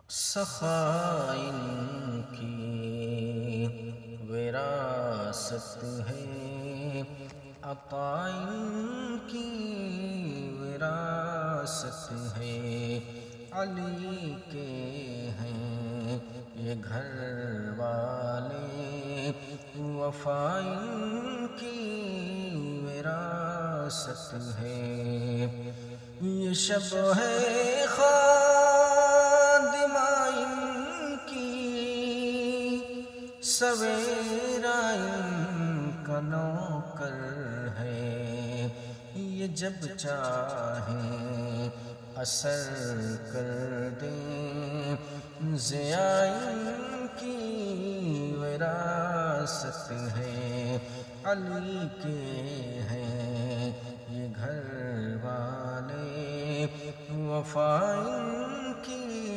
سخائن کی وراثت ہے، عطائن کی وراثت ہے، علی کے ہیں یہ گھر والے، وفائن کی وراثت ہے، یہ شب ہے سویرا ان کا نوکر ہے، یہ جب چاہیں اثر کر دیں، ضیاء ان کی وراثت ہے، علی کے ہیں یہ گھر والے، وفا ان کی